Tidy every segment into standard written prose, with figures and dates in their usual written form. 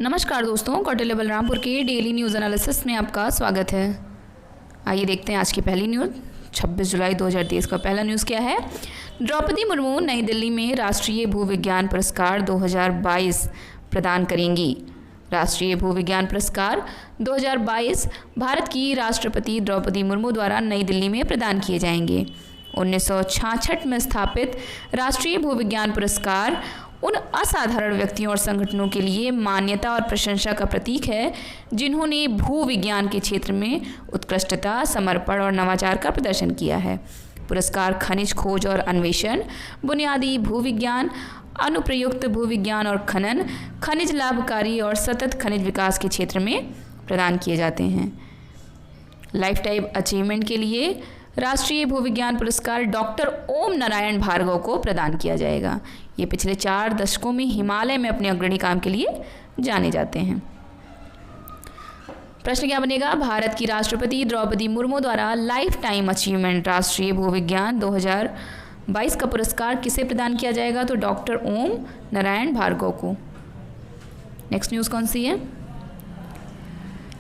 नमस्कार दोस्तों, कौटिल्य बलरामपुर के डेली न्यूज़ एनालिसिस में आपका स्वागत है। आइए देखते हैं आज की पहली न्यूज़। 26 जुलाई 2023 का पहला न्यूज़ क्या है। द्रौपदी मुर्मू नई दिल्ली में राष्ट्रीय भूविज्ञान पुरस्कार 2022 प्रदान करेंगी। राष्ट्रीय भूविज्ञान पुरस्कार 2022 भारत की राष्ट्रपति द्रौपदी मुर्मू द्वारा नई दिल्ली में प्रदान किए जाएंगे। 1966 में स्थापित राष्ट्रीय भूविज्ञान पुरस्कार उन असाधारण व्यक्तियों और संगठनों के लिए मान्यता और प्रशंसा का प्रतीक है जिन्होंने भूविज्ञान के क्षेत्र में उत्कृष्टता, समर्पण और नवाचार का प्रदर्शन किया है। पुरस्कार खनिज खोज और अन्वेषण, बुनियादी भूविज्ञान, अनुप्रयुक्त भूविज्ञान और खनन, खनिज लाभकारी और सतत खनिज विकास के क्षेत्र में प्रदान किए जाते हैं। लाइफ टाइम अचीवमेंट के लिए राष्ट्रीय भूविज्ञान पुरस्कार डॉक्टर ओम नारायण भार्गव को प्रदान किया जाएगा। ये पिछले 4 दशकों में हिमालय में अपने अग्रणी काम के लिए जाने जाते हैं। प्रश्न क्या बनेगा। भारत की राष्ट्रपति द्रौपदी मुर्मू द्वारा लाइफ टाइम अचीवमेंट राष्ट्रीय भूविज्ञान 2022 का पुरस्कार किसे प्रदान किया जाएगा, तो डॉक्टर ओम नारायण भार्गव को। नेक्स्ट न्यूज़ कौन सी है।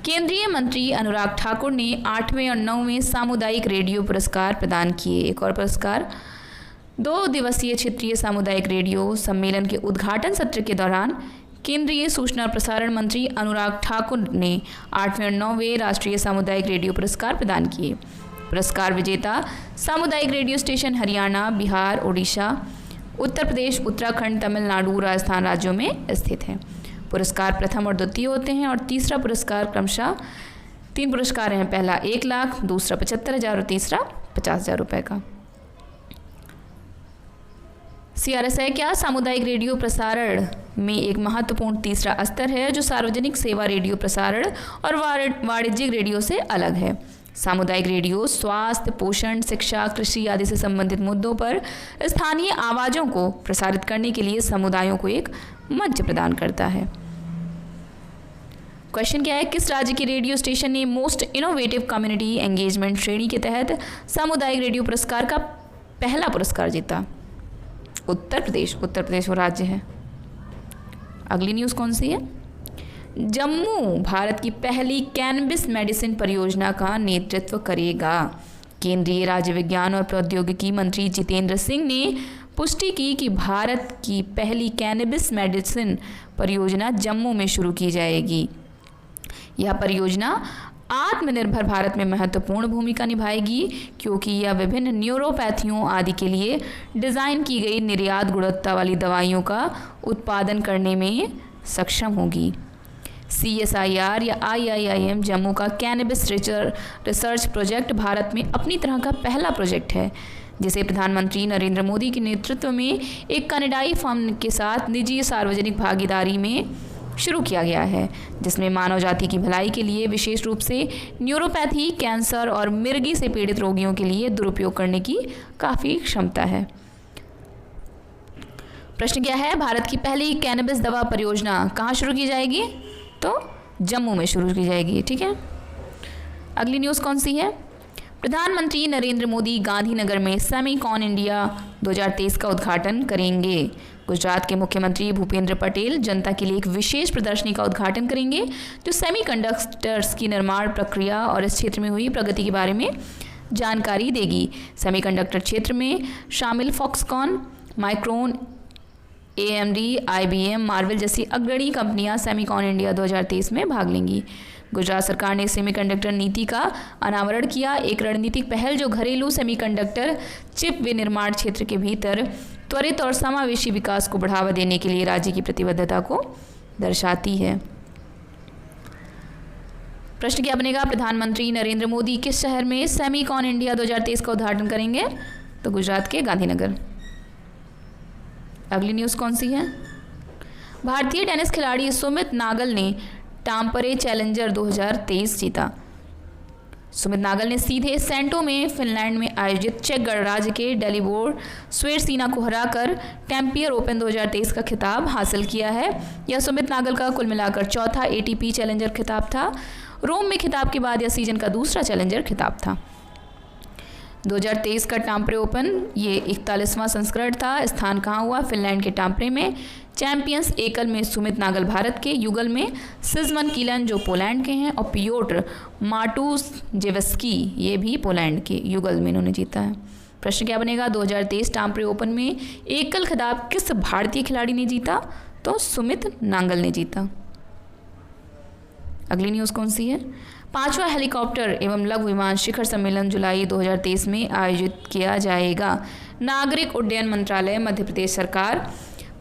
केंद्रीय मंत्री अनुराग ठाकुर ने 8वें और 9वें सामुदायिक रेडियो पुरस्कार प्रदान किए। एक और पुरस्कार 2 दिवसीय क्षेत्रीय सामुदायिक रेडियो सम्मेलन के उद्घाटन सत्र के दौरान केंद्रीय सूचना और प्रसारण मंत्री अनुराग ठाकुर ने 8वें और 9वें राष्ट्रीय सामुदायिक रेडियो पुरस्कार प्रदान किए। पुरस्कार विजेता सामुदायिक रेडियो स्टेशन हरियाणा, बिहार, उड़ीसा, उत्तर प्रदेश, उत्तराखंड, तमिलनाडु, राजस्थान राज्यों में स्थित हैं। पुरस्कार प्रथम और द्वितीय होते हैं और तीसरा पुरस्कार क्रमशः 3 पुरस्कार हैं। पहला 1 लाख, दूसरा 75,000 और तीसरा 50,000 रुपये का। CRS है क्या। सामुदायिक रेडियो प्रसारण में एक महत्वपूर्ण तीसरा स्तर है जो सार्वजनिक सेवा रेडियो प्रसारण और वाणिज्यिक रेडियो से अलग है। सामुदायिक रेडियो स्वास्थ्य, पोषण, शिक्षा, कृषि आदि से संबंधित मुद्दों पर स्थानीय आवाज़ों को प्रसारित करने के लिए समुदायों को एक मंच प्रदान करता है। क्वेश्चन क्या है। किस राज्य के रेडियो स्टेशन ने मोस्ट इनोवेटिव कम्युनिटी एंगेजमेंट श्रेणी के तहत सामुदायिक रेडियो पुरस्कार का पहला पुरस्कार जीता। उत्तर प्रदेश। उत्तर प्रदेश वो राज्य है। अगली न्यूज़ कौन सी है। जम्मू भारत की पहली कैनबिस मेडिसिन परियोजना का नेतृत्व करेगा। केंद्रीय राज्य विज्ञान और प्रौद्योगिकी मंत्री जितेंद्र सिंह ने पुष्टि की कि भारत की पहली कैनबिस मेडिसिन परियोजना जम्मू में शुरू की जाएगी। यह परियोजना आत्मनिर्भर भारत में महत्वपूर्ण भूमिका निभाएगी क्योंकि यह विभिन्न न्यूरोपैथियों आदि के लिए डिज़ाइन की गई निर्यात गुणवत्ता वाली दवाइयों का उत्पादन करने में सक्षम होगी। CSIR या IIIM जम्मू का कैनबिस रिसर्च प्रोजेक्ट भारत में अपनी तरह का पहला प्रोजेक्ट है जिसे प्रधानमंत्री नरेंद्र मोदी के नेतृत्व में एक कनाडाई फर्म के साथ निजी सार्वजनिक भागीदारी में शुरू किया गया है, जिसमें मानव जाति की भलाई के लिए विशेष रूप से न्यूरोपैथी, कैंसर और मिर्गी से पीड़ित रोगियों के लिए दुरुपयोग करने की काफ़ी क्षमता है। प्रश्न क्या है। भारत की पहली कैनबिस दवा परियोजना कहाँ शुरू की जाएगी, तो जम्मू में शुरू की जाएगी। ठीक है। अगली न्यूज़ कौन सी है। प्रधानमंत्री नरेंद्र मोदी गांधीनगर में सेमीकॉन इंडिया 2023 का उद्घाटन करेंगे। गुजरात के मुख्यमंत्री भूपेंद्र पटेल जनता के लिए एक विशेष प्रदर्शनी का उद्घाटन करेंगे जो सेमीकंडक्टर्स की निर्माण प्रक्रिया और इस क्षेत्र में हुई प्रगति के बारे में जानकारी देगी। सेमीकंडक्टर क्षेत्र में शामिल Foxconn, micron, AMD, IBM, Marvel जैसी अग्रणी कंपनियां सेमीकॉन इंडिया 2023 में भाग लेंगी। गुजरात सरकार ने सेमीकंडक्टर नीति का अनावरण किया, एक रणनीतिक पहल जो घरेलू सेमीकंडक्टर चिप विनिर्माण क्षेत्र के भीतर त्वरित और समावेशी विकास को बढ़ावा देने के लिए राज्य की प्रतिबद्धता को दर्शाती है। प्रश्न क्या बनेगा। प्रधानमंत्री नरेंद्र मोदी किस शहर में सेमीकॉन इंडिया 2023 का उद्घाटन करेंगे, तो गुजरात के गांधीनगर। अगली न्यूज़ कौन सी है। भारतीय टेनिस खिलाड़ी सुमित नागल ने टाम्परे चैलेंजर 2023 जीता। सुमित नागल ने सीधे सेंटो में फिनलैंड में आयोजित चेक गणराज्य के डेलिबोर स्वेरसीना को हराकर टैम्पियर ओपन 2023 का खिताब हासिल किया है। यह सुमित नागल का कुल मिलाकर चौथा ATP चैलेंजर खिताब था। रोम में खिताब के बाद यह सीजन का दूसरा चैलेंजर खिताब था। 2023 का टाम्परे ओपन ये 41वां संस्करण था। स्थान कहाँ हुआ? फिनलैंड के टाम्परे में। चैंपियंस एकल में सुमित नागल भारत के, युगल में सिजमन कीलन जो पोलैंड के हैं, और पियोट्र माटुजेवस्की ये भी पोलैंड के, युगल में इन्होंने जीता है। प्रश्न क्या बनेगा? 2023 टाम्परे ओपन में एकल खिताब किस भारतीय खिलाड़ी ने जीता? तो सुमित नागल ने जीता। अगली न्यूज़ कौन सी है? 5वां हेलीकॉप्टर एवं लघु विमान शिखर सम्मेलन जुलाई 2023 में आयोजित किया जाएगा। नागरिक उड्डयन मंत्रालय, मध्य प्रदेश सरकार,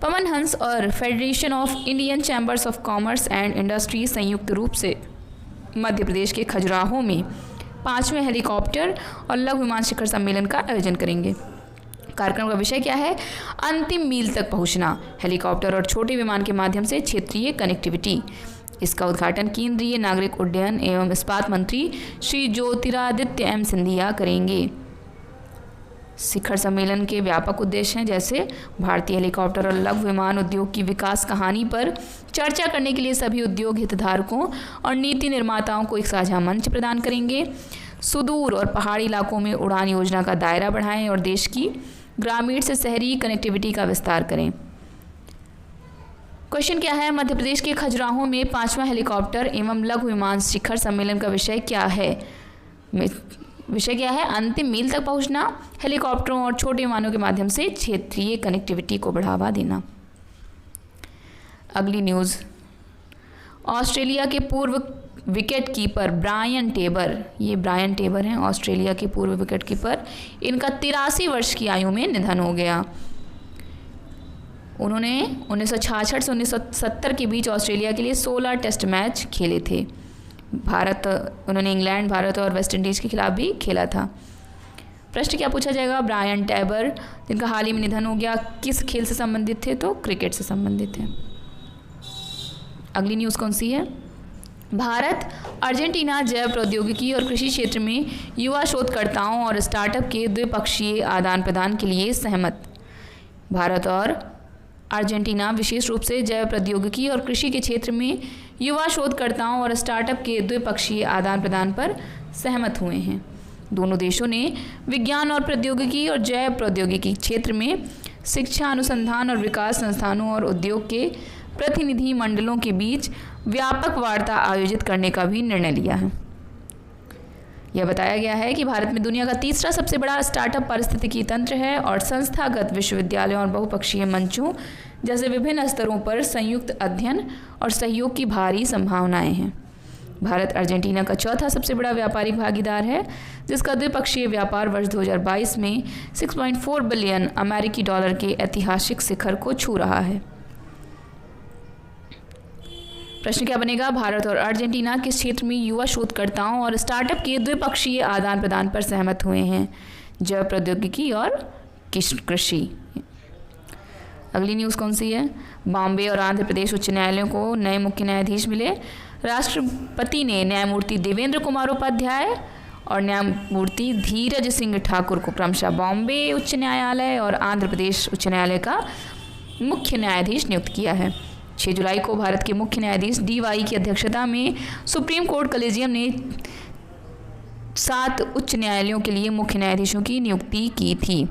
पवन हंस और federation of Indian chambers of commerce and industry संयुक्त रूप से मध्य प्रदेश के खजुराहो में 5वें हेलीकॉप्टर और लघु विमान शिखर सम्मेलन का आयोजन करेंगे। कार्यक्रम का विषय क्या है? अंतिम मील तक पहुंचना, हेलीकॉप्टर और छोटे विमान के माध्यम से क्षेत्रीय कनेक्टिविटी। इसका उद्घाटन केंद्रीय नागरिक उड्डयन एवं इस्पात मंत्री श्री ज्योतिरादित्य एम सिंधिया करेंगे। शिखर सम्मेलन के व्यापक उद्देश्य हैं, जैसे भारतीय हेलीकॉप्टर और लघु विमान उद्योग की विकास कहानी पर चर्चा करने के लिए सभी उद्योग हितधारकों और नीति निर्माताओं को एक साझा मंच प्रदान करेंगे, सुदूर और पहाड़ी इलाकों में उड़ान योजना का दायरा बढ़ाएं और देश की ग्रामीण से शहरी कनेक्टिविटी का विस्तार करें। क्वेश्चन क्या है? मध्य प्रदेश के खजुराहो में 5वां हेलीकॉप्टर एवं लघु विमान शिखर सम्मेलन का विषय क्या है? विषय क्या है? अंतिम मील तक पहुंचना, हेलीकॉप्टरों और छोटे विमानों के माध्यम से क्षेत्रीय कनेक्टिविटी को बढ़ावा देना। अगली न्यूज़, ऑस्ट्रेलिया के पूर्व विकेट कीपर ब्रायन टेबर, ये ब्रायन टेबर हैं ऑस्ट्रेलिया के पूर्व विकेट कीपर, इनका 83 वर्ष की आयु में निधन हो गया। उन्होंने 1966 से 1970 के बीच ऑस्ट्रेलिया के लिए 16 टेस्ट मैच खेले थे। उन्होंने इंग्लैंड, भारत और वेस्ट इंडीज़ के खिलाफ भी खेला था। प्रश्न क्या पूछा जाएगा? ब्रायन टेबर जिनका हाल ही में निधन हो गया, किस खेल से संबंधित थे? तो क्रिकेट से संबंधित थे। अगली न्यूज़ कौन सी है? भारत अर्जेंटीना जैव प्रौद्योगिकी और कृषि क्षेत्र में युवा शोधकर्ताओं और स्टार्टअप के द्विपक्षीय आदान प्रदान के लिए सहमत। भारत और अर्जेंटीना विशेष रूप से जैव प्रौद्योगिकी और कृषि के क्षेत्र में युवा शोधकर्ताओं और स्टार्टअप के द्विपक्षीय आदान प्रदान पर सहमत हुए हैं। दोनों देशों ने विज्ञान और प्रौद्योगिकी और जैव प्रौद्योगिकी क्षेत्र में शिक्षा, अनुसंधान और विकास संस्थानों और उद्योग के प्रतिनिधि मंडलों के बीच व्यापक वार्ता आयोजित करने का भी निर्णय लिया है। यह बताया गया है कि भारत में दुनिया का तीसरा सबसे बड़ा स्टार्टअप पारिस्थितिकी तंत्र है और संस्थागत विश्वविद्यालयों और बहुपक्षीय मंचों जैसे विभिन्न स्तरों पर संयुक्त अध्ययन और सहयोग की भारी संभावनाएं हैं। भारत अर्जेंटीना का चौथा सबसे बड़ा व्यापारिक भागीदार है, जिसका द्विपक्षीय व्यापार वर्ष 2022 में 6.4 बिलियन अमेरिकी डॉलर के ऐतिहासिक शिखर को छू रहा है। प्रश्न क्या बनेगा? भारत और अर्जेंटीना किस क्षेत्र में युवा शोधकर्ताओं और स्टार्टअप के द्विपक्षीय आदान प्रदान पर सहमत हुए हैं? जैव प्रौद्योगिकी और कृषि। अगली न्यूज़ कौन सी है? बॉम्बे और आंध्र प्रदेश उच्च न्यायालयों को नए मुख्य न्यायाधीश मिले। राष्ट्रपति ने न्यायमूर्ति देवेंद्र कुमार उपाध्याय और न्यायमूर्ति धीरज सिंह ठाकुर को क्रमशः बॉम्बे उच्च न्यायालय और आंध्र प्रदेश उच्च न्यायालय का मुख्य न्यायाधीश नियुक्त किया है। 6 जुलाई को भारत के मुख्य न्यायाधीश DY की अध्यक्षता में सुप्रीम कोर्ट कलेजियम ने 7 उच्च न्यायालयों के लिए मुख्य न्यायाधीशों की नियुक्ति की थी।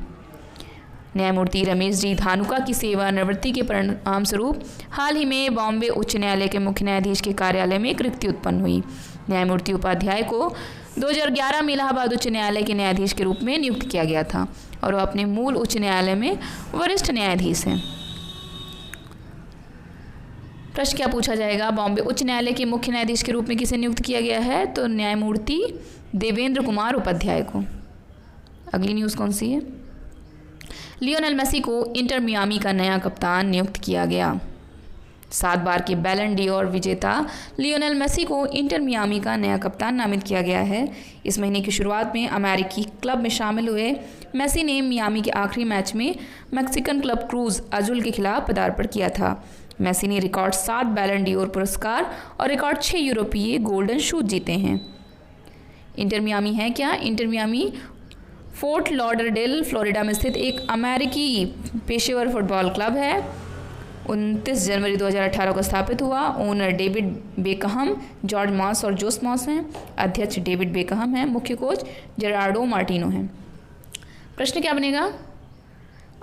न्यायमूर्ति रमेश जी धानुका की सेवानिवृत्ति के परिणाम स्वरूप हाल ही में बॉम्बे उच्च न्यायालय के मुख्य न्यायाधीश के कार्यालय में एक रिक्ति उत्पन्न हुई। न्यायमूर्ति उपाध्याय को 2011 में इलाहाबाद उच्च न्यायालय के न्यायाधीश के रूप में नियुक्त किया गया था और वह अपने मूल उच्च न्यायालय में वरिष्ठ न्यायाधीश हैं। प्रश्न क्या पूछा जाएगा? बॉम्बे उच्च न्यायालय के मुख्य न्यायाधीश के रूप में किसे नियुक्त किया गया है? तो न्यायमूर्ति देवेंद्र कुमार उपाध्याय को। अगली न्यूज़ कौन सी है? लियोनेल मेसी को इंटर मियामी का नया कप्तान नियुक्त किया गया। 7 बार के बैलन डी'ओर विजेता लियोनेल मेसी को इंटर मियामी का नया कप्तान नामित किया गया है। इस महीने की शुरुआत में अमेरिकी क्लब में शामिल हुए मेसी ने मियामी के आखिरी मैच में मैक्सिकन क्लब क्रूज अजुल के खिलाफ पदार्पण किया था। मेसी ने रिकॉर्ड 7 बैलन डी'ओर पुरस्कार और रिकॉर्ड 6 यूरोपीय गोल्डन शूज जीते हैं। इंटर मियामी है क्या? Inter Miami fort Lauderdale Florida में स्थित एक अमेरिकी पेशेवर फुटबॉल क्लब है। 29 जनवरी 2018 को स्थापित हुआ। Owner David Beckham, George Moss और जोस मॉस हैं। अध्यक्ष डेविड बेकहम हैं। मुख्य कोच जेरार्डो मार्टिनो हैं। प्रश्न क्या बनेगा?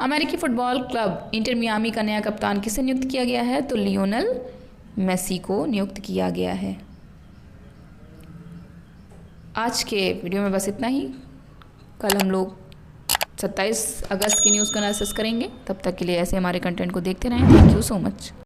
अमेरिकी फुटबॉल क्लब इंटर मियामी का नया कप्तान किसे नियुक्त किया गया है? तो लियोनेल मेसी को नियुक्त किया गया है। आज के वीडियो में बस इतना ही। कल हम लोग 27 अगस्त की न्यूज़ को एनालिसिस करेंगे। तब तक के लिए ऐसे हमारे कंटेंट को देखते रहें। Thank you so much.